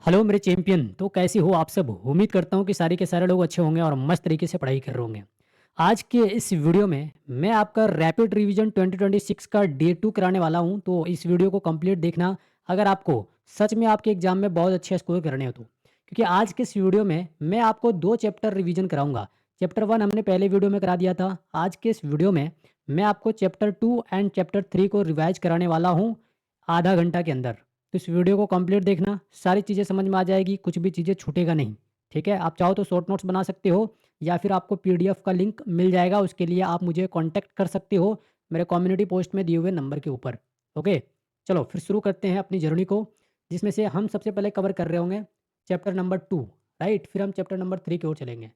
Hello मेरे champion. तो कैसे हो आप सब? उम्मीद करता हूँ कि सारे के सारे लोग अच्छे होंगे और मस्त तरीके से पढ़ाई कर रहे होंगे। आज के इस वीडियो में मैं आपका रैपिड रिवीजन 2026 का डे 2 कराने वाला हूँ, तो इस वीडियो को कंप्लीट देखना अगर आपको सच में आपके एग्जाम में बहुत अच्छे स्कोर करने हो तो। क्योंकि आज के इस वीडियो में मैं आपको 2 चैप्टर रिवीजन कराऊंगा। चैप्टर 1 हमने पहले वीडियो में करा दिया था। आज के इस वीडियो में मैं आपको चैप्टर 2 एंड चैप्टर 3 को रिवाइज कराने वाला हूँ आधा घंटा के अंदर। तो इस वीडियो को कंप्लीट देखना, सारी चीज़ें समझ में आ जाएगी, कुछ भी चीज़ें छूटेगा नहीं। ठीक है? आप चाहो तो शॉर्ट नोट्स बना सकते हो या फिर आपको पीडीएफ का लिंक मिल जाएगा, उसके लिए आप मुझे कॉन्टैक्ट कर सकते हो मेरे कम्युनिटी पोस्ट में दिए हुए नंबर के ऊपर। ओके? चलो फिर शुरू करते हैं अपनी जर्नी को, जिसमें से हम सबसे पहले कवर कर रहे होंगे चैप्टर नंबर 2, राइट? फिर हम चैप्टर नंबर 3 की ओर चलेंगे।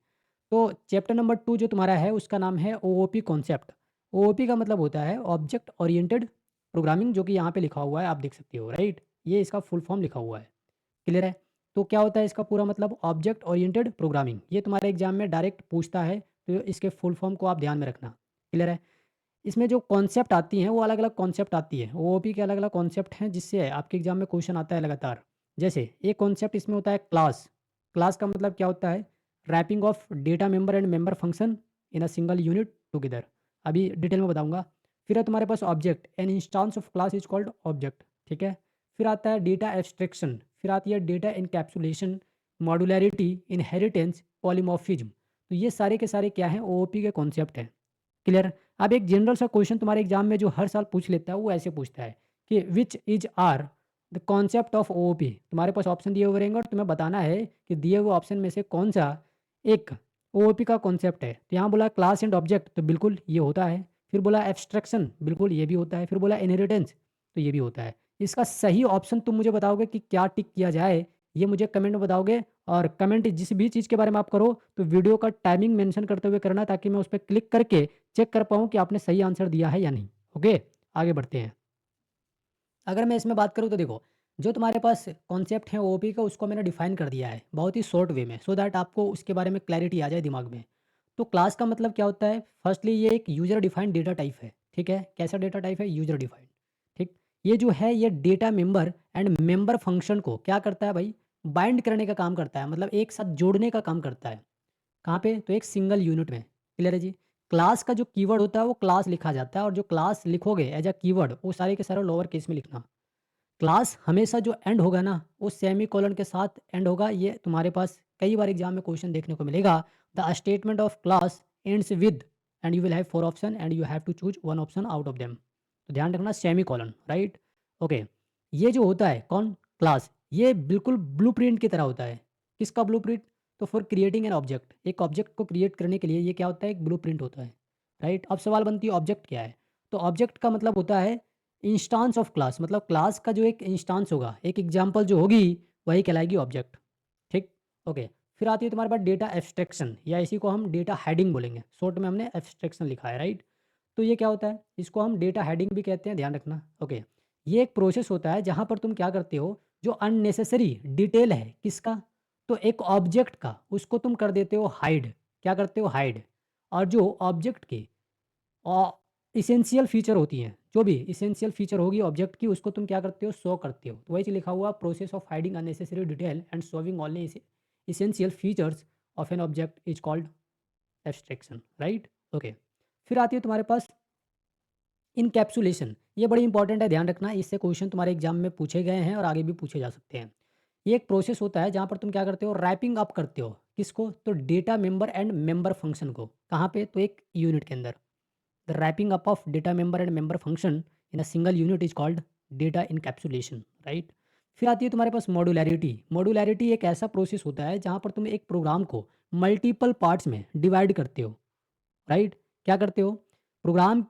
तो चैप्टर नंबर 2 जो तुम्हारा है उसका नाम है ओओपी कॉन्सेप्ट। ओओपी का मतलब होता है ऑब्जेक्ट ओरिएंटेड प्रोग्रामिंग, जो कि यहाँ पे लिखा हुआ है, आप देख सकते हो, राइट? ये इसका फुल फॉर्म लिखा हुआ है। क्लियर है? तो क्या होता है इसका पूरा मतलब? Object oriented programming. ये तुम्हारे एग्जाम में डायरेक्ट पूछता है, तो इसके फुल फॉर्म को आप ध्यान में रखना। क्लियर है? इसमें जो कॉन्सेप्ट आती हैं वो अलग अलग कॉन्सेप्ट आती है। ओओपी के अलग अलग कॉन्सेप्ट हैं जिससे आपके एग्जाम में क्वेश्चन आता है लगातार। जैसे एक कॉन्सेप्ट इसमें होता है क्लास। क्लास का मतलब क्या होता है? Wrapping of data member and member function in a single unit together. अभी डिटेल में बताऊंगा। फिर है तुम्हारे पास object, an instance of class is called object. ठीक है? फिर आता है डेटा एब्स्ट्रैक्शन, फिर आती है डेटा इनकैप्सुलेशन, मॉडुलैरिटी, इनहेरिटेंस, पॉलीमॉर्फिज्म। तो ये सारे के सारे क्या हैं? ओओपी के कॉन्सेप्ट हैं। क्लियर? अब एक जनरल सा क्वेश्चन तुम्हारे एग्जाम में जो हर साल पूछ लेता है वो ऐसे पूछता है कि which is are the concept of OOP. तुम्हारे पास ऑप्शन दिए हुए रहेंगे और तुम्हें बताना है कि दिए हुए ऑप्शन में से कौन सा एक ओओपी का कॉन्सेप्ट है। तो यहाँ बोला क्लास एंड ऑब्जेक्ट, तो बिल्कुल ये होता है। फिर बोला एब्स्ट्रैक्शन, बिल्कुल ये भी होता है। फिर बोला इनहेरिटेंस, तो ये भी होता है। इसका सही ऑप्शन तुम मुझे बताओगे कि क्या टिक किया जाए, ये मुझे कमेंट में बताओगे। और कमेंट जिस भी चीज़ के बारे में आप करो तो वीडियो का टाइमिंग मेंशन करते हुए करना, ताकि मैं उस पे क्लिक करके चेक कर पाऊँ कि आपने सही आंसर दिया है या नहीं। ओके, आगे बढ़ते हैं। अगर मैं इसमें बात करूँ तो देखो, जो तुम्हारे पास कॉन्सेप्ट है ओओपी का उसको मैंने डिफाइन कर दिया है बहुत ही शॉर्ट वे में, सो दैट आपको उसके बारे में क्लैरिटी आ जाए दिमाग में। तो क्लास का मतलब क्या होता है? फर्स्टली ये एक यूजर डिफाइंड डेटा टाइप है। ठीक है? कैसा डेटा टाइप है? User defined. ठीक? ये जो है ये data member and member function को क्या करता है भाई? बाइंड करने का काम करता है, मतलब एक साथ जोड़ने का काम करता है। कहाँ पे? तो एक सिंगल यूनिट में। क्लियर है जी? क्लास का जो कीवर्ड होता है वो क्लास लिखा जाता है, और जो क्लास लिखोगे एज अ कीवर्ड वो सारे के सारे लोअर केस में लिखना। क्लास हमेशा जो एंड होगा ना वो सेमी कोलन के साथ एंड होगा। ये तुम्हारे पास कई बार एग्जाम में क्वेश्चन देखने को मिलेगा। The statement of class ends with, and you will have 4 option and you have to choose one option out of them. तो ध्यान रखना, सेमी कोलन, राइट? ओके। ये जो होता है कौन? क्लास। ये बिल्कुल ब्लूप्रिंट की तरह होता है। किसका ब्लूप्रिंट? तो फॉर क्रिएटिंग एन ऑब्जेक्ट, एक ऑब्जेक्ट को क्रिएट करने के लिए ये क्या होता है? एक ब्लूप्रिंट होता है, राइट? अब सवाल बनती है ऑब्जेक्ट क्या है? तो ऑब्जेक्ट का मतलब होता है इंस्टांस ऑफ क्लास, मतलब क्लास का जो एक इंस्टांस होगा, एक एग्जांपल जो होगी, वही कहलाएगी ऑब्जेक्ट। ठीक? ओके। फिर आती है तुम्हारे पास डेटा एब्स्ट्रैक्शन, या इसी को हम डेटा हेडिंग बोलेंगे, शॉर्ट में हमने एब्स्ट्रैक्शन लिखा है, राइट? तो ये क्या होता है? इसको हम डेटा हेडिंग भी कहते हैं, ध्यान रखना। ओके। ये एक प्रोसेस होता है जहाँ पर तुम क्या करते हो, जो अननेसेसरी डिटेल है किसका? तो एक ऑब्जेक्ट का, उसको तुम कर देते हो हाइड। क्या करते हो? हाइड। और जो ऑब्जेक्ट के इसेंशियल फीचर होती हैं, जो भी इसेंशियल फीचर होगी ऑब्जेक्ट की, उसको तुम क्या करते हो? शो करते हो। तो वही चीज़ लिखा हुआ, process of hiding unnecessary detail and showing only essential features of an object is called abstraction, right? Okay. फिर आती है तुम्हारे पास इनकैप्सुलेशन। ये बड़ी इंपॉर्टेंट है, ध्यान रखना, इससे क्वेश्चन तुम्हारे एग्जाम में पूछे गए हैं और आगे भी पूछे जा सकते हैं। ये एक प्रोसेस होता है जहाँ पर तुम क्या करते हो? रैपिंग अप करते हो। किसको? तो data member and member function को। कहाँ पे? तो एक यूनिट के अंदर। The wrapping up of data member and member function in a single unit is called data encapsulation, right? फिर आती है तुम्हारे पास मॉड्यूलैरिटी। मॉड्यूलैरिटी एक ऐसा प्रोसेस होता है जहाँ पर तुम एक प्रोग्राम को मल्टीपल पार्ट्स में डिवाइड करते हो, राइट? क्या करते हो? प्रोग्राम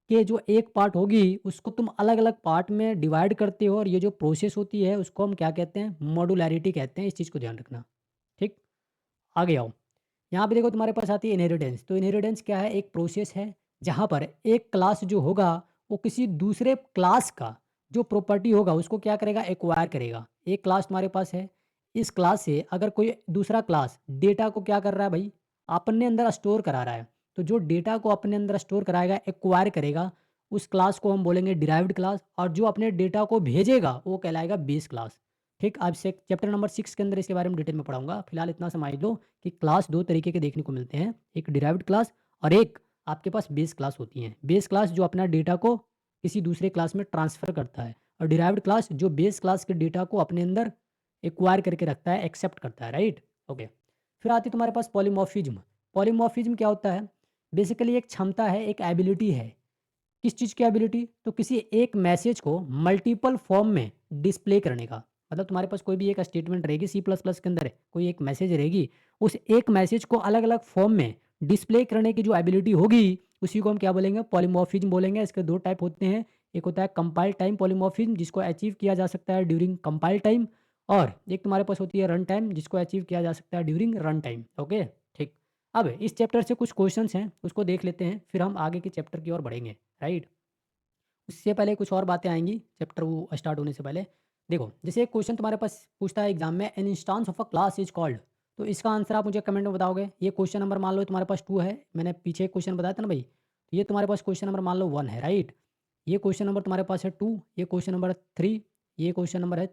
के जो एक पार्ट होगी उसको तुम अलग अलग पार्ट में डिवाइड करते हो, और ये जो प्रोसेस होती है उसको हम क्या कहते हैं? मॉड्यूलैरिटी कहते हैं। इस चीज़ को ध्यान रखना। ठीक? आगे आओ। यहाँ पे देखो तुम्हारे पास आती है इनहेरिटेंस। तो इनहेरिटेंस क्या है? एक प्रोसेस है जहाँ पर एक क्लास जो होगा वो किसी दूसरे क्लास का जो प्रॉपर्टी होगा उसको क्या करेगा? एक्वायर करेगा। एक क्लास तुम्हारे पास है, इस क्लास से अगर कोई दूसरा क्लास डेटा को क्या कर रहा है भाई? अपने अंदर स्टोर करा रहा है। तो जो डेटा को अपने अंदर स्टोर कराएगा, एक्वायर करेगा, उस क्लास को हम बोलेंगे डिराइव्ड क्लास, और जो अपने डेटा को भेजेगा वो कहलाएगा बेस क्लास। ठीक, अब से चैप्टर नंबर 6 के अंदर इसके बारे में डिटेल में पढ़ाऊँगा। फिलहाल इतना समझ लो कि क्लास 2 तरीके के देखने को मिलते हैं, एक डिराइव्ड क्लास और एक आपके पास बेस क्लास होती हैं। बेस क्लास जो अपना डेटा को किसी दूसरे क्लास में ट्रांसफ़र करता है और डिराइव्ड क्लास जो बेस क्लास के डेटा को अपने अंदर एक्वायर करके रखता है, एक्सेप्ट करता है, राइट? ओके। फिर आती है तुम्हारे पास पॉलीमॉर्फिज्म। पॉलीमॉर्फिज्म क्या होता है? बेसिकली एक क्षमता है, एक एबिलिटी है। किस चीज़ की एबिलिटी? तो किसी एक मैसेज को मल्टीपल फॉर्म में डिस्प्ले करने का। मतलब तुम्हारे पास कोई भी एक स्टेटमेंट रहेगी सी प्लस प्लस के अंदर कोई एक मैसेज रहेगी, उस एक मैसेज को अलग अलग फॉर्म में डिस्प्ले करने की जो एबिलिटी होगी, उसी को हम क्या बोलेंगे? पॉलीमॉर्फिज्म बोलेंगे। इसके दो टाइप होते हैं, एक होता है कंपाइल टाइम पॉलीमॉर्फिज्म जिसको अचीव किया जा सकता है ड्यूरिंग कंपाइल टाइम, और एक तुम्हारे पास होती है रन टाइम जिसको अचीव किया जा सकता है ड्यूरिंग रन टाइम। ओके, ठीक। अब इस चैप्टर से कुछ क्वेश्चंस हैं, उसको देख लेते हैं, फिर हम आगे के चैप्टर की ओर बढ़ेंगे, राइट? उससे पहले कुछ और बातें आएँगी चैप्टर वो स्टार्ट होने से पहले। देखो, जैसे एक क्वेश्चन तुम्हारे पास पूछता है एग्ज़ाम में, an instance of a class is called. तो इसका आंसर आप मुझे कमेंट में बताओगे। ये क्वेश्चन नंबर मान लो तुम्हारे पास 2 है, मैंने पीछे एक क्वेश्चन बताया था ना भई, तो ये तुम्हारे पास क्वेश्चन नंबर मान लो 1 है, राइट? ये क्वेश्चन नंबर तुम्हारे पास है 2, ये क्वेश्चन नंबर 3, ये क्वेश्चन नंबर है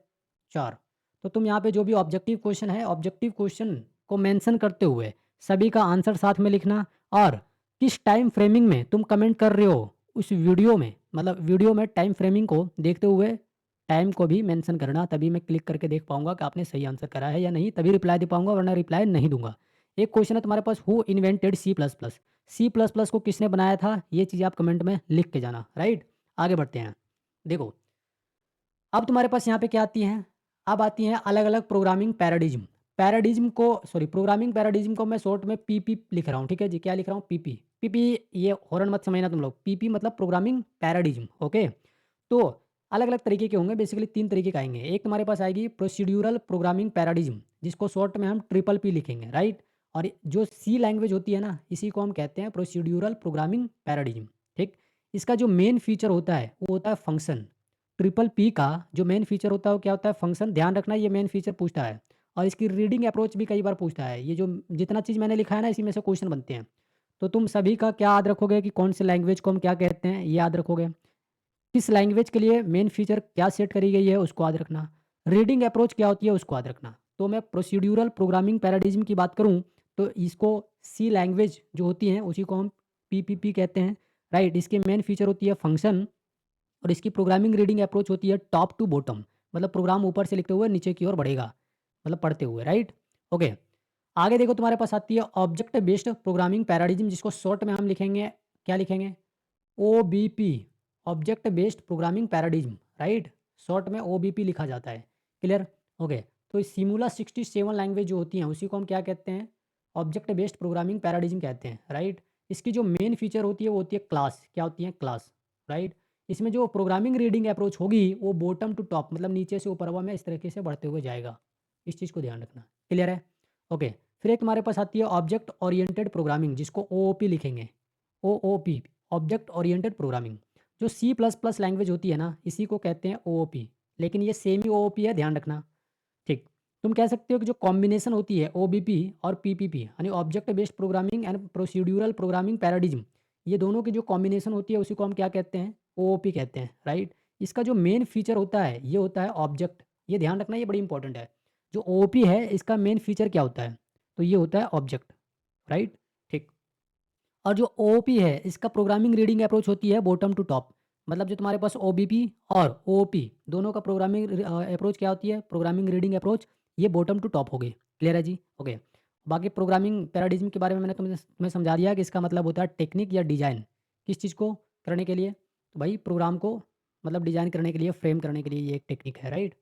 4। तो तुम यहाँ पे जो भी ऑब्जेक्टिव क्वेश्चन है, ऑब्जेक्टिव क्वेश्चन को मेंशन करते हुए सभी का आंसर साथ में लिखना, और किस टाइम फ्रेमिंग में तुम कमेंट कर रहे हो उस वीडियो में, मतलब वीडियो में टाइम फ्रेमिंग को देखते हुए टाइम को भी मेंशन करना, तभी मैं क्लिक करके देख पाऊँगा कि आपने सही आंसर करा है या नहीं, तभी रिप्लाई दे पाऊँगा, वरना रिप्लाई नहीं दूँगा। एक क्वेश्चन है तुम्हारे पास, who invented C plus plus? C plus plus को किसने बनाया था? ये चीज़ें आप कमेंट में लिख के जाना, राइट? आगे बढ़ते हैं। देखो, अब तुम्हारे पास यहाँ पे क्या आती हैं? अब आती हैं अलग-अलग प्रोग्रामिंग पैराडिज़्म। पैराडिज़्म को सॉरी प्रोग्रामिंग पैराडिज़्म को मैं शॉर्ट में पीपी लिख रहा हूँ, ठीक है जी? क्या लिख रहा हूँ? पीपी। पीपी, ये हॉरन मत समझना तुम लोग। पीपी मतलब प्रोग्रामिंग पैराडिज़्म, ओके? तो अलग-अलग तरीके के होंगे, बेसिकली 3 तरीके के आएँगे। एक तुम्हारे पास आएगी प्रोसीड्यूरल प्रोग्रामिंग पैराडिज़्म, जिसको शॉर्ट में हम ट्रिपल पी लिखेंगे, राइट? और जो सी लैंग्वेज होती है ना, इसी को हम कहते हैं प्रोसीड्यूरल प्रोग्रामिंग पैराडिज़्म, ठीक? इसका जो मेन फीचर होता है, वो होता है फंक्शन। ट्रिपल पी का जो मेन फीचर होता है वो क्या होता है? फंक्शन। ध्यान रखना, ये मेन फीचर पूछता है, और इसकी रीडिंग अप्रोच भी कई बार पूछता है। ये जो जितना चीज़ मैंने लिखा है ना, इसी में से क्वेश्चन बनते हैं। तो तुम सभी का क्या याद रखोगे कि कौन से लैंग्वेज को हम क्या कहते हैं, ये याद रखोगे। किस लैंग्वेज के लिए मेन फीचर क्या सेट करी गई है, उसको याद रखना। रीडिंग अप्रोच क्या होती है, उसको याद रखना। तो मैं प्रोसीड्यूरल प्रोग्रामिंग पैराडिज्म की बात करूँ, तो इसको सी लैंग्वेज जो होती हैं उसी को हम पीपीपी कहते हैं, राइट? इसकी मेन फीचर होती है फंक्शन, और इसकी प्रोग्रामिंग रीडिंग अप्रोच होती है टॉप टू बॉटम, मतलब प्रोग्राम ऊपर से लिखते हुए नीचे की ओर बढ़ेगा, मतलब पढ़ते हुए, राइट? ओके। आगे देखो, तुम्हारे पास आती है ऑब्जेक्ट बेस्ड प्रोग्रामिंग पैराडिज्म, जिसको शॉर्ट में हम लिखेंगे, क्या लिखेंगे? OBP, object based programming paradigm, right? Short में ओबीपी लिखा जाता है। क्लियर? ओके। तो सिमुला 67 लैंग्वेज जो होती हैं उसी को हम क्या कहते हैं? ऑब्जेक्ट बेस्ड प्रोग्रामिंग पैराडिज्म कहते हैं, राइट? इसकी जो मेन फीचर होती है वो होती है क्लास। क्या होती है? Class, right? इसमें जो प्रोग्रामिंग रीडिंग अप्रोच होगी वो बॉटम टू टॉप, मतलब नीचे से ऊपर हवा में इस तरीके से बढ़ते हुए जाएगा। इस चीज़ को ध्यान रखना। क्लियर है? ओके। फिर एक तुम्हारे पास आती है ऑब्जेक्ट ओरिएंटेड प्रोग्रामिंग, जिसको ओओपी लिखेंगे। OOP, object oriented programming. जो सी प्लस प्लस लैंग्वेज होती है ना, इसी को कहते हैं ओओपी, लेकिन ये सेम ही ओओपी है, ध्यान रखना। ठीक। तुम कह सकते हो कि जो कॉम्बिनेशन होती है ओबीपी और पीपीपी, यानी object based programming and procedural programming paradigm, ये दोनों की जो कॉम्बिनेशन होती है उसी को हम क्या कहते हैं? ओओपी कहते हैं, राइट? इसका जो मेन फीचर होता है ये होता है ऑब्जेक्ट। ये ध्यान रखना, ये बड़ी इंपॉर्टेंट है। जो ओओपी है इसका मेन फीचर क्या होता है? तो ये होता है ऑब्जेक्ट, राइट? ठीक। और जो ओओपी है इसका प्रोग्रामिंग रीडिंग अप्रोच होती है बॉटम टू टॉप, मतलब जो तुम्हारे पास ओबीपी और ओओपी दोनों का प्रोग्रामिंग अप्रोच क्या होती है? प्रोग्रामिंग रीडिंग अप्रोच, ये बॉटम टू टॉप हो गई। क्लियर है जी? ओके। बाकी प्रोग्रामिंग पैराडिज्म के बारे में मैंने तुम्हें समझा दिया कि इसका मतलब होता है टेक्निक या डिज़ाइन, किस चीज़ को करने के लिए? तो भाई प्रोग्राम को मतलब डिज़ाइन करने के लिए, फ्रेम करने के लिए ये एक टेक्निक है, राइट?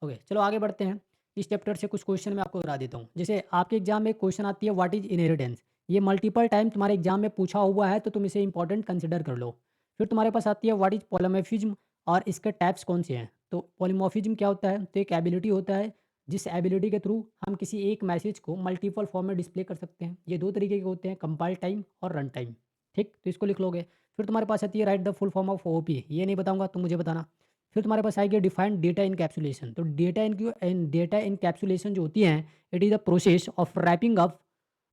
ओके, चलो आगे बढ़ते हैं। इस चैप्टर से कुछ क्वेश्चन मैं आपको करा देता हूँ। जैसे आपके एग्जाम में क्वेश्चन आती है, व्हाट इज इनहेरिटेंस? ये मल्टीपल टाइम तुम्हारे एग्जाम में पूछा हुआ है, तो तुम इसे इंपॉर्टेंट कंसिडर कर लो। फिर तुम्हारे पास आती है व्हाट इज पॉलीमॉर्फिज्म, और इसके टाइप्स कौन से हैं? तो पॉलीमॉर्फिज्म क्या होता है? तो एक एबिलिटी होता है जिस एबिलिटी के थ्रू हम किसी एक मैसेज को मल्टीपल फॉर्म में डिस्प्ले कर सकते हैं। ये दो तरीके के होते हैं, कंपाइल टाइम और रन टाइम। ठीक, तो इसको लिख लोगे। फिर तुम्हारे पास आती है right the full form of OOP, ये नहीं बताऊंगा, तुम मुझे बताना। फिर तुम्हारे पास आएगी डिफाइंड डेटा इनकैप्सुलेशन। तो डेटा इनकैप्सुलेशन जो होती है, it is the process of wrapping up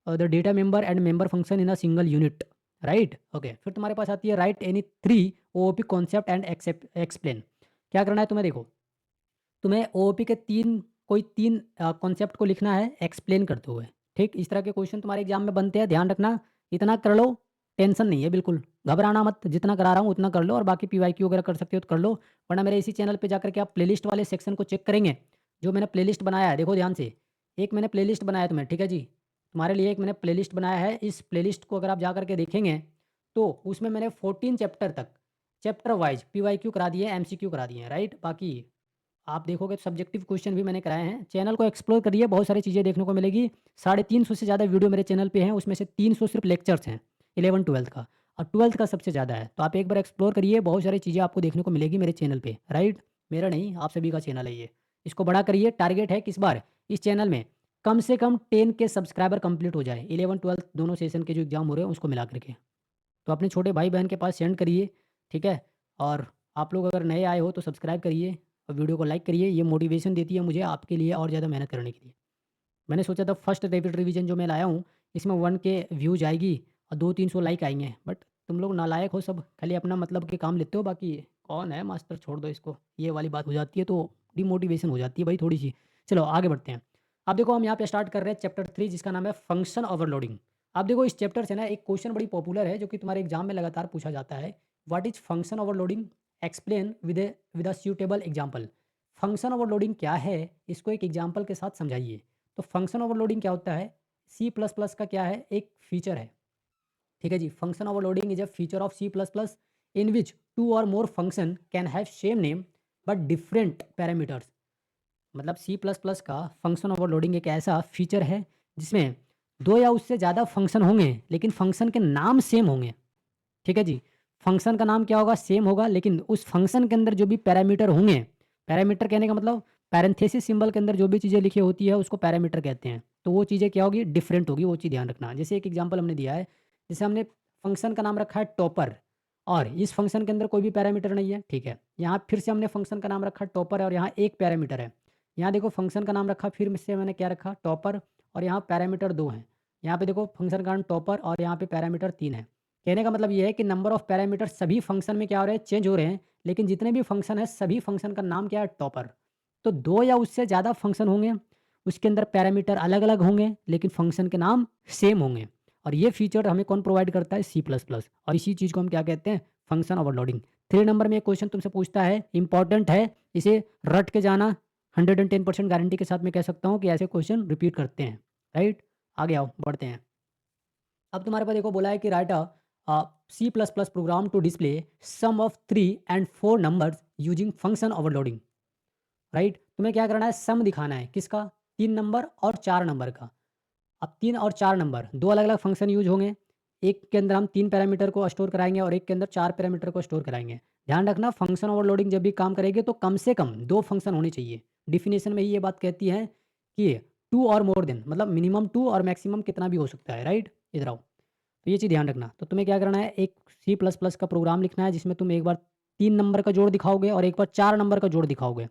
the data member and member function in a single unit, right? Okay. फिर तुम्हारे पास आती है right any 3 OOP concept and except explain. क्या करना है तुम्हें? देखो, तुम्हें ओओपी के 3 कॉन्सेप्ट को लिखना है एक्सप्लेन करते हुए, ठीक? इस तरह के क्वेश्चन तुम्हारे एग्ज़ाम में बनते हैं, ध्यान रखना। इतना कर लो, टेंशन नहीं है बिल्कुल, घबराना मत, जितना करा रहा हूँ उतना कर लो और बाकी पीवाईक्यू वगैरह कर सकते हो तो कर लो, वरना मेरे इसी चैनल पे जाकर के आप प्लेलिस्ट वाले सेक्शन को चेक करेंगे, जो मैंने प्लेलिस्ट बनाया है, देखो ध्यान से, एक मैंने प्लेलिस्ट बनाया है तुम्हें, ठीक है जी? तुम्हारे लिए एक मैंने प्लेलिस्ट बनाया है, इस प्लेलिस्ट को अगर आप जा कर के देखेंगे, तो उसमें मैंने 14 चैप्टर तक, चैप्टर वाइज़ पीवाईक्यू करा दिए हैं, एमसीक्यू करा दिए हैं, राइट? बाकी आप देखोगे तो सब्जेक्टिव क्वेश्चन भी मैंने कराए हैं। चैनल को एक्सप्लोर करिए, बहुत सारी चीज़ें देखने को मिलेगी। 350 से ज़्यादा वीडियो मेरे चैनल पे हैं, उसमें से 300 सिर्फ लेक्चर्स हैं 11-12 का, और 12th का सबसे ज़्यादा है। तो आप एक बार एक्सप्लोर करिए, बहुत सारी चीज़ें आपको देखने को मिलेगी मेरे चैनल पे, राइट? मेरा नहीं, आप सभी का चैनल है ये। इसको बड़ा करिए, टारगेट है कि इस बार इस चैनल में कम से कम 10 के सब्सक्राइबर कंप्लीट हो जाए, 11-12 दोनों सेशन के जो एग्ज़ाम हो रहे हैं उसको मिला करके। तो अपने छोटे भाई-बहन के पास सेंड करिए, ठीक है? और आप लोग अगर नए आए हो तो सब्सक्राइब करिए और वीडियो को लाइक करिए, ये मोटिवेशन देती है मुझे आपके लिए और ज़्यादा मेहनत करने के लिए। मैंने सोचा था फर्स्ट रैपिड रिवीजन जो मैं लाया हूँ, इसमें 1 के व्यूज़ आएगी और 200-300 लाइक आएँगे, बट तुम लोग नालायक हो सब, खाली अपना मतलब के काम लेते हो, बाकी कौन है मास्टर, छोड़ दो इसको। ये वाली बात हो जाती है तो डिमोटिवेशन हो जाती है भाई थोड़ी-सी। चलो आगे बढ़ते हैं। अब देखो हम यहाँ पे स्टार्ट कर रहे हैं चैप्टर 3 जिसका नाम है फंक्शन ओवरलोडिंग। अब देखो इस चैप्टर से ना एक क्वेश्चन बड़ी पॉपुलर है जो कि तुम्हारे एग्जाम में लगातार पूछा जाता है। What is function overloading? Explain with a suitable example. Function overloading क्या है? इसको एक एग्जांपल के साथ समझाइए। तो फंक्शन ओवरलोडिंग क्या होता है? सी प्लस प्लस का क्या है? एक फीचर है, ठीक है जी? Function overloading is a feature of C plus plus in which two or more function can have same name but different parameters. मतलब सी प्लस प्लस का फंक्शन ओवरलोडिंग एक ऐसा फीचर है जिसमें दो या उससे ज़्यादा फंक्शन होंगे लेकिन फंक्शन के नाम सेम होंगे, ठीक है जी? फंक्शन का नाम क्या होगा? सेम होगा, लेकिन उस फंक्शन के अंदर जो भी पैरामीटर होंगे, पैरामीटर कहने का मतलब पैरेंथेसिस सिंबल के अंदर जो भी चीज़ें लिखी होती है उसको पैरामीटर कहते हैं। तो वो चीज़ें क्या होगी? डिफरेंट होगी, वो चीज़ ध्यान रखना। जैसे एक एग्जांपल हमने दिया है, जैसे हमने फंक्शन का नाम रखा है टॉपर और इस फंक्शन के अंदर कोई भी पैरामीटर नहीं है, ठीक है? यहाँ फिर से हमने फंक्शन का नाम रखा टॉपर और यहाँ एक पैरामीटर है। यहाँ देखो फंक्शन का नाम रखा, फिर से मैंने क्या रखा? टॉपर, और यहाँ पैरामीटर 2 हैं। यहाँ पे देखो फंक्शन का नाम टॉपर और यहाँ पे पैरामीटर 3 है। कहने का मतलब ये है कि नंबर ऑफ पैरामीटर सभी फंक्शन में क्या हो रहे हैं? चेंज हो रहे हैं, लेकिन जितने भी फंक्शन है सभी फंक्शन का नाम क्या है? टॉपर। तो 2 या उससे ज़्यादा फंक्शन होंगे, उसके अंदर पैरामीटर अलग-अलग होंगे, लेकिन फंक्शन के नाम सेम होंगे। और ये फीचर हमें कौन प्रोवाइड करता है? सी प्लस प्लस, और इसी चीज़ को हम क्या कहते हैं? Function overloading. 3 नंबर में एक क्वेश्चन तुमसे पूछता है, इंपॉर्टेंट है, इसे रट के जाना। 110% गारंटी के साथ मैं कह सकता हूँ कि ऐसे क्वेश्चन रिपीट करते हैं, राइट? आगे आओ, बढ़ते हैं। अब तुम्हारे पास देखो बोला है कि write a C plus plus program to display sum of 3 and 4 numbers using function overloading, right? तुम्हें क्या करना है? सम दिखाना है, किसका? 3 नंबर और 4 नंबर का। अब 3 और 4 नंबर 2 अलग-अलग फंक्शन यूज़ होंगे। एक के अंदर हम 3 पैरामीटर को स्टोर कराएँगे और एक के अंदर 4 पैरामीटर को स्टोर कराएँगे। ध्यान रखना फंक्शन ओवरलोडिंग जब भी काम करेगी तो कम से कम 2 फंक्शन होने चाहिए। डेफिनिशन में ही ये बात कहती है कि 2 और मोर देन, मतलब मिनिमम 2 और मैक्सिमम कितना भी हो सकता है, राइट? इधर आओ। तो ये चीज़ ध्यान रखना। तो तुम्हें क्या करना है? एक सी प्लस प्लस का प्रोग्राम लिखना है जिसमें तुम एक बार 3 नंबर का जोड़ दिखाओगे और एक बार 4 नंबर का जोड़ दिखाओगे।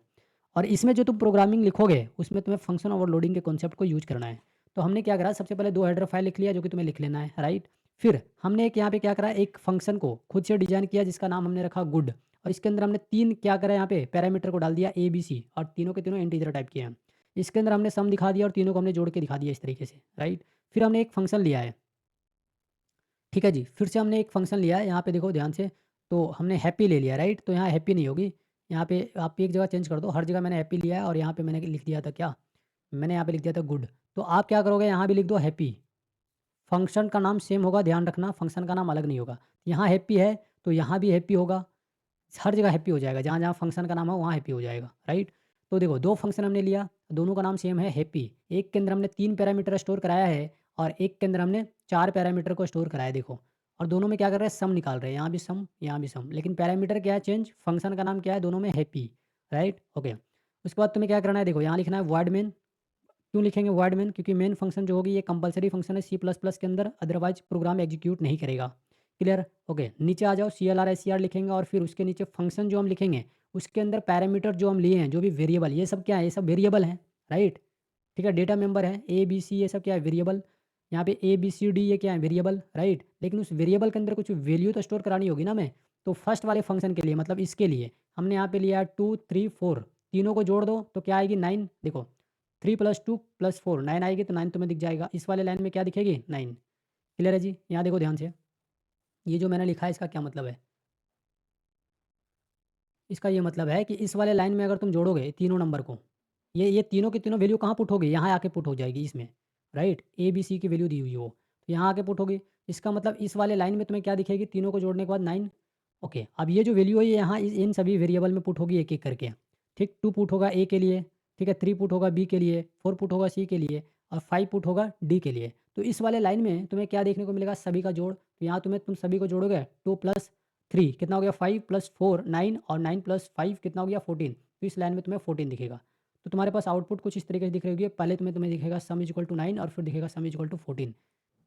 और इसमें जो तुम प्रोग्रामिंग लिखोगे उसमें तुम्हें फंक्शन ओवरलोडिंग के कॉन्सेप्ट को यूज़ करना है। तो हमने क्या करा? सबसे पहले 2 हेडर फाइल लिख लिया जो कि तुम्हें लिख लेना है, राइट? फिर हमने एक यहाँ पे क्या करा? एक फंक्शन को खुद से डिज़ाइन किया जिसका नाम हमने रखा गुड, और इसके अंदर हमने 3 क्या करा? यहाँ पे पैरामीटर को डाल दिया ए, बी, सी, और तीनों के तीनों इंटीजर टाइप किए हैं। इसके अंदर हमने सम दिखा दिया और तीनों को हमने जोड़ के दिखा दिया इस तरीके से, राइट? फिर हमने एक फंक्शन लिया है, ठीक है जी। फिर से हमने एक फंक्शन लिया है, यहाँ पे देखो ध्यान से, तो हमने हैप्पी ले लिया, राइट? तो यहाँ हैप्पी नहीं होगी, यहाँ पे आप एक जगह चेंज कर दो, हर जगह मैंने हैप्पी लिया है और यहाँ पे मैंने लिख दिया था क्या? मैंने यहाँ पे लिख दिया था गुड। तो आप क्या करोगे? यहाँ भी लिख दो हैप्पी। फंक्शन का नाम सेम होगा, ध्यान रखना फंक्शन का नाम अलग नहीं होगा। यहाँ हैप्पी है तो यहाँ भी हैप्पी होगा, हर जगह हैप्पी हो जाएगा, जहाँ-जहाँ फंक्शन का नाम हो वहाँ हैप्पी हो जाएगा, राइट? तो देखो 2 फंक्शन हमने लिया, दोनों का नाम सेम है हैप्पी। एक के अंदर हमने 3 पैरामीटर स्टोर कराया है और एक के अंदर हमने 4 पैरामीटर को स्टोर कराया है देखो। और दोनों में क्या कर रहे हैं? सम निकाल रहे हैं, यहाँ भी सम, यहाँ भी सम। लेकिन पैरामीटर क्या है चेंज? फंक्शन का नाम क्या है? दोनों में हैप्पी, राइट? ओके। उसके बाद तुम्हें क्या करना है? देखो यहाँ लिखना है वॉइड मेन। क्यों लिखेंगे वॉइड मेन? क्योंकि मेन फंक्शन जो होगी ये कंपल्सरी फंक्शन है सी प्लस प्लस के अंदर, अदरवाइज प्रोग्राम एग्जीक्यूट नहीं करेगा। क्लियर? ओके। नीचे आ जाओ, C L R S C R लिखेंगे और फिर उसके नीचे फंक्शन जो हम लिखेंगे उसके अंदर पैरामीटर जो हम लिए हैं, जो भी वेरिएबल, ये सब क्या है? ये सब वेरिएबल हैं, राइट? ठीक है, डेटा मेंबर है ए बी सी, ये सब क्या है? वेरिएबल। यहाँ पे ए बी सी डी ये क्या है? Variable, right? लेकिन उस वेरिएबल के अंदर कुछ वैल्यू तो स्टोर करानी होगी ना मैं। तो फर्स्ट वाले फंक्शन के लिए, मतलब इसके लिए हमने यहाँ पे लिया 2 3 4, तीनों को जोड़ दो तो क्या आएगी 9। देखो 3 + 2 + 4 9 आएगी, तो 9 तुम्हें दिख जाएगा। इस वाले लाइन में क्या दिखेगी 9। क्लियर है जी? यहाँ देखो ध्यान से, ये जो मैंने लिखा है इसका क्या मतलब है? इसका ये मतलब है कि इस वाले लाइन में अगर तुम जोड़ोगे तीनों नंबर को, ये तीनों की तीनों वैल्यू कहाँ पुट होगी? यहाँ आके पुट हो जाएगी इसमें, राइट? ए, बी, सी की वैल्यू दी हुई है वो, तो यहाँ आके पुट होगी। इसका मतलब इस वाले लाइन में तुम्हें क्या दिखेगी? तीनों को जोड़ने के बाद 9। ओके, अब ये जो वैल्यू है ये यहाँ इन सभी वेरिएबल में पुट होगी एक-एक करके, ठीक? 2 पुट होगा ए के लिए, ठीक है? 3 पुट होगा बी के लिए, 4 पुट होगा सी के लिए और 5 पुट होगा डी के लिए। तो इस वाले लाइन में तुम्हें क्या देखने को मिलेगा? सभी का जोड़। तो यहाँ तुम सभी को जोड़ोगे 2 + 3 कितना हो गया? 5 + 4 9 और 9 + 5 कितना हो गया? 14। तो इस लाइन में तुम्हें 14 दिखेगा। तो तुम्हारे पास आउटपुट कुछ इस तरीके से दिख रही होगी। पहले तुम्हें दिखेगा सम इज़ इक्वल टू 9 और फिर दिखेगा सम इज़ इक्वल टू 14।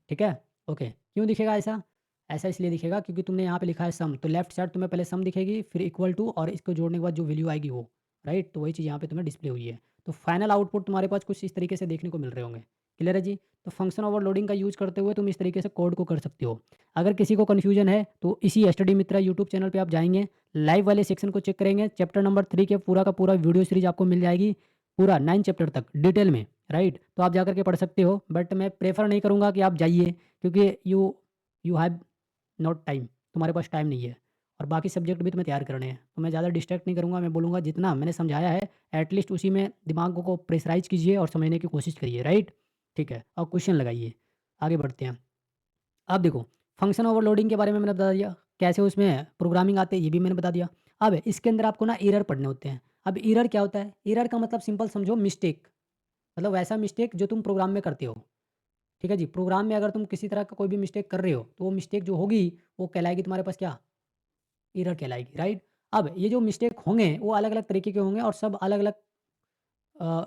ठीक है? ओके। क्यों दिखेगा ऐसा? ऐसा इसलिए दिखेगा क्योंकि तुमने यहाँ पे लिखा है सम, तो लेफ्ट साइड तुम्हें पहले सम दिखेगी, फिर इक्वल टू और इसको जोड़ने के बाद जो वैल्यू आएगी वो, राइट? तो वही चीज़ यहाँ पे तुम्हें डिस्प्ले हुई है। तो फाइनल आउटपुट तुम्हारे पास कुछ इस तरीके से देखने को मिल रहे होंगे। क्लियर है जी? तो फंक्शन ओवरलोडिंग का यूज़ करते हुए तुम इस तरीके से कोड को कर सकते हो। अगर किसी को कन्फ्यूजन है तो इसी स्टडी मित्रा यूट्यूब चैनल पे आप जाएँगे, लाइव वाले सेक्शन को चेक करेंगे, चैप्टर नंबर 3 के पूरा का पूरा वीडियो सीरीज़ आपको मिल जाएगी, पूरा 9 चैप्टर तक डिटेल में, राइट? तो आप जाकर के पढ़ सकते हो, बट मैं प्रेफ़र नहीं करूँगा कि आप जाइए, क्योंकि you you have not time, तुम्हारे पास टाइम नहीं है और बाकी सब्जेक्ट भी तुम्हें तैयार करने हैं। तो मैं ज़्यादा डिस्ट्रैक्ट नहीं करूँगा, मैं बोलूँगा जितना मैंने समझाया है एटलीस्ट उसी में दिमाग को प्रेशराइज़ कीजिए और समझने की कोशिश करिए, राइट? ठीक है, और क्वेश्चन लगाइए। आगे बढ़ते हैं। अब देखो, फंक्शन ओवरलोडिंग के बारे में मैंने बता दिया, कैसे उसमें प्रोग्रामिंग आते हैं ये भी मैंने बता दिया। अब इसके अंदर आपको ना एरर पढ़ने होते हैं। अब एरर क्या होता है? एरर का मतलब सिंपल समझो मिस्टेक, मतलब वैसा मिस्टेक जो तुम प्रोग्राम में करते हो। ठीक है जी? प्रोग्राम में अगर तुम किसी तरह का कोई भी मिस्टेक कर रहे हो, तो वो मिस्टेक जो होगी वो कहलाएगी तुम्हारे पास क्या? एरर कहलाएगी, राइट? अब ये जो मिस्टेक होंगे वो अलग-अलग तरीके के होंगे और सब अलग-अलग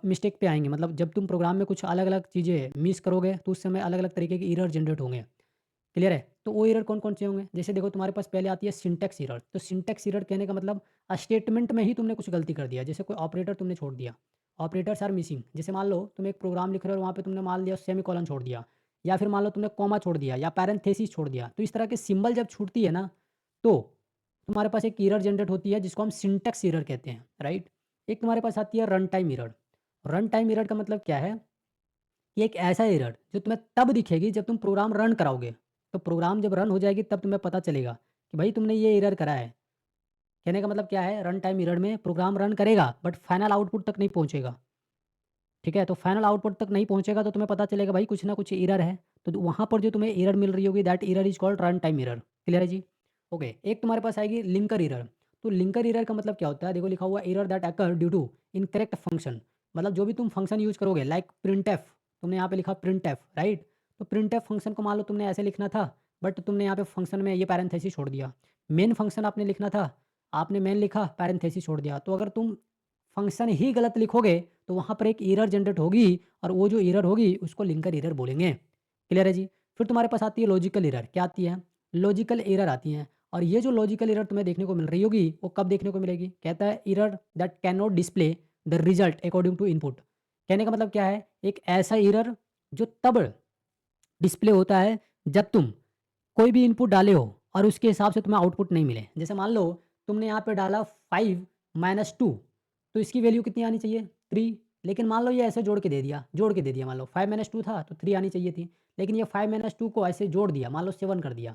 मिस्टेक पे आएँगे। मतलब जब तुम प्रोग्राम में कुछ अलग-अलग चीज़ें मिस करोगे तो उस समय अलग-अलग तरीके के एरर जनरेट होंगे। क्लियर है? तो वो एरर कौन-कौन से होंगे? जैसे देखो तुम्हारे पास पहले आती है सिंटैक्स एरर। तो सिंटैक्स एरर कहने का मतलब स्टेटमेंट में ही तुमने कुछ गलती कर दिया। जैसे कोई ऑपरेटर तुमने छोड़ दिया। Operators are missing. जैसे मान लो तुम एक प्रोग्राम लिख रहे हो और वहाँ पे तुमने मान लिया सेमीकोलन छोड़ दिया या फिर मान लो तुमने कॉमा छोड़ दिया या पैरेंथेसिस छोड़ दिया। तो इस तरह के सिंबल जब छूटती है ना, तो तुम्हारे पास एक एरर जनरेट होती है जिसको हम सिंटैक्स एरर कहते हैं, राइट? एक तुम्हारे पास आती है run time error. Run time error का मतलब क्या है? ये एक ऐसा एरर जो तुम्हें तब दिखेगी जब तुम प्रोग्राम रन कराओगे। तो प्रोग्राम जब रन हो जाएगी तब तुम्हें पता चलेगा कि भाई तुमने ये एरर करा है। कहने का मतलब क्या है? रन टाइम एरर में प्रोग्राम रन करेगा बट फाइनल आउटपुट तक नहीं पहुँचेगा। ठीक है? तो फाइनल आउटपुट तक नहीं पहुँचेगा तो तुम्हें पता चलेगा भाई कुछ ना कुछ एरर है। तो वहाँ पर जो तुम्हें एरर मिल रही होगी that error is called run time error. Clear है जी? ओके, एक तुम्हारे पास आएगी लिंकर एरर। तो लिंकर एरर का मतलब क्या होता है? देखो लिखा हुआ error that occur due to incorrect function. मतलब जो भी तुम फंक्शन यूज़ करोगे लाइक प्रिंटफ, तुमने यहाँ पे लिखा प्रिंटफ, राइट? तो प्रिंटफ फंक्शन को मान लो तुमने ऐसे लिखना था बट तुमने यहाँ पे फंक्शन में ये पैरेंथेसिस छोड़ दिया। मेन फंक्शन आपने लिखना था, आपने मेन लिखा पैरेंथेसिस छोड़ दिया। तो अगर तुम फंक्शन ही गलत लिखोगे तो वहाँ पर एक एरर जनरेट होगी और वो जो एरर होगी उसको लिंकर एरर बोलेंगे। क्लियर है जी? फिर तुम्हारे पास आती है लॉजिकल एरर। क्या आती है? लॉजिकल एरर आती हैं और ये जो लॉजिकल एरर तुम्हें देखने को मिल रही होगी वो कब देखने को मिलेगी? कहता है error that can not display the result according to input. कहने का मतलब क्या है? एक ऐसा एरर जो तब डिस्प्ले होता है जब तुम कोई भी इनपुट डाले हो और उसके हिसाब से तुम्हें आउटपुट नहीं मिले। जैसे मान लो तुमने यहाँ पे डाला 5 - 2, तो इसकी वैल्यू कितनी आनी चाहिए? 3। लेकिन मान लो ये ऐसे जोड़ के दे दिया। मान लो 5 - 2 था तो 3 आनी चाहिए थी। लेकिन ये 5 - 2 को ऐसे जोड़ दिया, मान लो 7 कर दिया।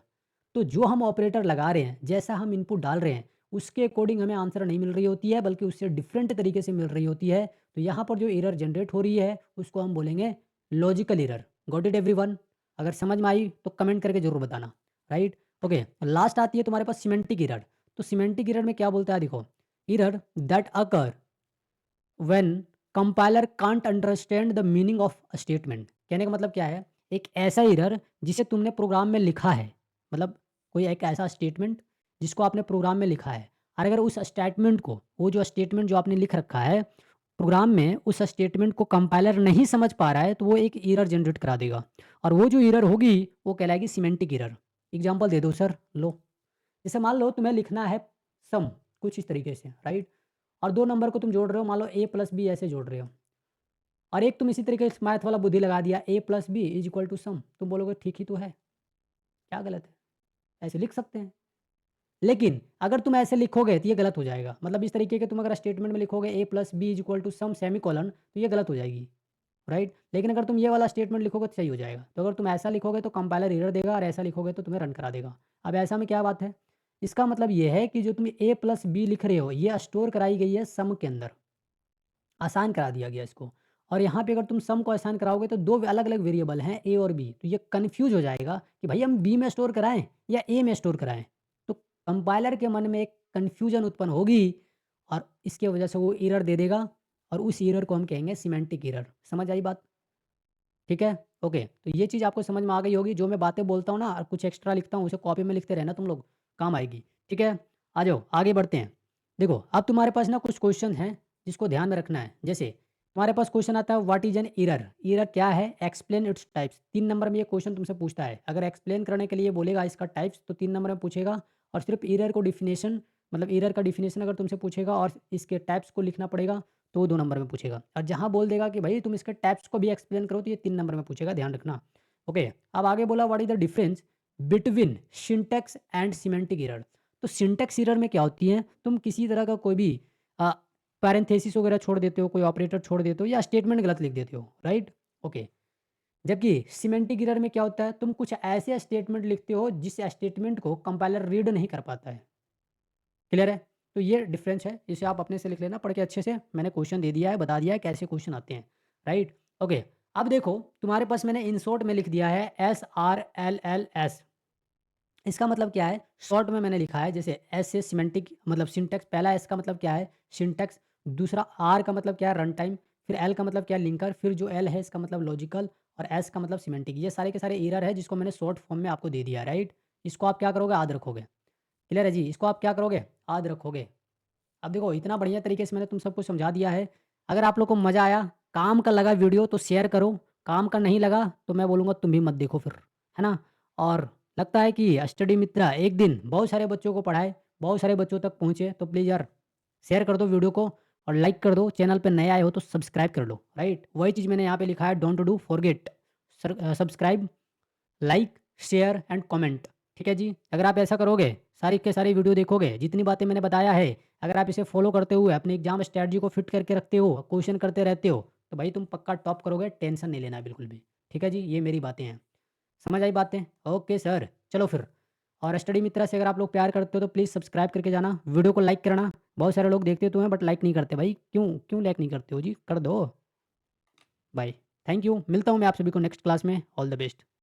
तो जो हम ऑपरेटर लगा रहे हैं, जैसा हम इनपुट डाल रहे हैं, उसके अकॉर्डिंग हमें आंसर नहीं मिल रही होती है, बल्कि उससे डिफरेंट तरीके से मिल रही होती है। तो यहाँ पर जो एरर जनरेट हो रही है, उसको हम बोलेंगे logical error. Got it everyone? अगर समझ में आई तो कमेंट करके ज़रूर बताना, राइट? ओके, लास्ट आती है तुम्हारे पास सिमेंटिक एरर। तो सिमेंटिक एरर में क्या बोलता है देखो, error that occur when compiler can't understand the meaning of a statement. कहने का मतलब क्या है? एक ऐसा एरर जिसे तुमने प्रोग्राम में लिखा है, मतलब कोई एक ऐसा स्टेटमेंट जिसको आपने प्रोग्राम में लिखा है और अगर उस स्टेटमेंट को, वो जो स्टेटमेंट जो आपने लिख रखा है प्रोग्राम में, उस स्टेटमेंट को कंपाइलर नहीं समझ पा रहा है तो वो एक एरर जनरेट करा देगा और वो जो एरर होगी वो कहलाएगी सिमेंटिक एरर। एग्जांपल दे दो सर, लो। जैसे मान लो तुम्हें लिखना है सम, कुछ इस तरीके से, राइट? और 2 नंबर को तुम जोड़ रहे हो, मान लो a + b ऐसे जोड़ रहे हो और एक तुम इसी तरीके से मैथ वाला बुद्धि लगा दिया a + b = सम। तुम बोलोगे ठीक ही तो है, क्या गलत है? ऐसे लिख सकते हैं। लेकिन अगर तुम ऐसे लिखोगे तो ये गलत हो जाएगा। मतलब इस तरीके के तुम अगर स्टेटमेंट में लिखोगे A plus B is equal to sum semicolon तो ये गलत हो जाएगी, राइट? लेकिन अगर तुम ये वाला स्टेटमेंट लिखोगे तो सही हो जाएगा। तो अगर तुम ऐसा लिखोगे तो कंपाइलर एरर देगा और ऐसा लिखोगे तो तुम्हें रन करा देगा। अब ऐसा में क्या बात है? इसका मतलब ये है कि जो तुम ए प्लस बी लिख रहे हो ये स्टोर कराई गई है सम के अंदर, आसान करा दिया गया इसको। और यहाँ पे अगर तुम सम को आसान कराओगे तो 2 अलग-अलग वेरिएबल हैं ए और बी, तो ये कन्फ्यूज़ हो जाएगा कि भाई हम बी में स्टोर कराएँ या ए में स्टोर कराएँ। तो कंपाइलर के मन में एक कन्फ्यूज़न उत्पन्न होगी और इसकी वजह से वो एरर दे देगा और उस एरर को हम कहेंगे सिमेंटिक एरर। समझ आई बात? ठीक है? ओके, तो ये चीज़ आपको समझ में आ गई होगी। जो मैं बातें बोलता हूँ ना और कुछ एक्स्ट्रा लिखता हूँ उसे कॉपी में लिखते रहना तुम लोग, काम आएगी। ठीक है? आ जाओ आगे बढ़ते हैं। देखो अब तुम्हारे पास ना कुछ क्वेश्चन हैं जिसको ध्यान में रखना है। जैसे तुम्हारे पास क्वेश्चन आता है what is an error? Error क्या है? Explain its types. 3 नंबर में ये क्वेश्चन तुमसे पूछता है। अगर एक्सप्लेन करने के लिए बोलेगा इसका टाइप्स तो 3 नंबर में पूछेगा और सिर्फ़ एरर को डेफिनेशन मतलब एरर का डेफिनेशन अगर तुमसे पूछेगा और इसके टाइप्स को लिखना पड़ेगा तो 2 नंबर में पूछेगा। और जहाँ बोल देगा कि भई तुम इसके टाइप्स को भी एक्सप्लेन करो तो ये 3 नंबर में पूछेगा, ध्यान रखना। ओके, अब आगे बोला what is the difference between syntax and semantic error. तो सिंटैक्स एरर में क्या होती है? तुम किसी तरह का कोई भी अ, पैरेंथेसिस वगैरह छोड़ देते हो, कोई ऑपरेटर छोड़ देते हो या स्टेटमेंट गलत लिख देते हो, राइट? ओके। जबकि सिमेंटिक एरर में क्या होता है? तुम कुछ ऐसे स्टेटमेंट लिखते हो जिस स्टेटमेंट को कंपाइलर रीड नहीं कर पाता है। क्लियर है? तो ये डिफरेंस है, इसे आप अपने से लिख लेना पढ़ के अच्छे से। मैंने क्वेश्चन दे दिया है, बता दिया है कैसे क्वेश्चन आते हैं, राइट? ओके, अब देखो तुम्हारे पास मैंने इन शॉर्ट में लिख दिया है SRLLS। इसका मतलब क्या है? शॉर्ट में मैंने लिखा है जैसे एस से सिमेंटिक मतलब सिंटैक्स, पहला एस का मतलब क्या है? सिंटैक्स, दूसरा आर का मतलब क्या है? रन टाइम, फिर एल का मतलब क्या है? लिंकर, फिर जो एल है इसका मतलब लॉजिकल और एस का मतलब सिमेंटिक। ये सारे के सारे एरर है जिसको मैंने शॉर्ट फॉर्म में आपको दे दिया है, राइट? इसको आप क्या करोगे? याद रखोगे। क्लियर है जी? इसको आप क्या करोगे? याद रखोगे। अब देखो इतना बढ़िया तरीके से मैंने तुम सबको समझा दिया है। अगर आप लोग को मज़ा आया, काम का लगा वीडियो तो शेयर करो, काम का नहीं लगा तो मैं बोलूँगा तुम भी मत देखो फिर, है ना? और लगता है कि स्टडी मित्रा एक दिन बहुत सारे बच्चों को पढ़ाए, बहुत सारे बच्चों तक पहुँचे तो प्लीज़ यार शेयर कर दो वीडियो को और लाइक कर दो। चैनल पे नए आए हो तो सब्सक्राइब कर लो, राइट? वही चीज़ मैंने यहाँ पे लिखा है don't do forget subscribe, like, share and comment. ठीक है जी? अगर आप ऐसा करोगे, सारी के सारी वीडियो देखोगे, जितनी बातें मैंने बताया है, अगर आप इसे फॉलो करते हुए अपने एग्जाम स्ट्रैटेजी को फिट करके रखते हो, क्वेश्चन करते रहते हो, तो भाई तुम पक्का टॉप करोगे, टेंशन नहीं लेना बिल्कुल भी। ठीक है जी? ये मेरी बातें हैं। समझ आई बातें? ओके सर, चलो फिर। और स्टडी मित्रा से अगर आप लोग प्यार करते हो तो प्लीज़ सब्सक्राइब करके जाना, वीडियो को लाइक करना। बहुत सारे लोग देखते तो हैं बट लाइक नहीं करते भाई, क्यों? क्यों लाइक नहीं करते हो जी? कर दो। बाय। Thank you. मिलता हूँ मैं आप सभी को नेक्स्ट क्लास में। All the best.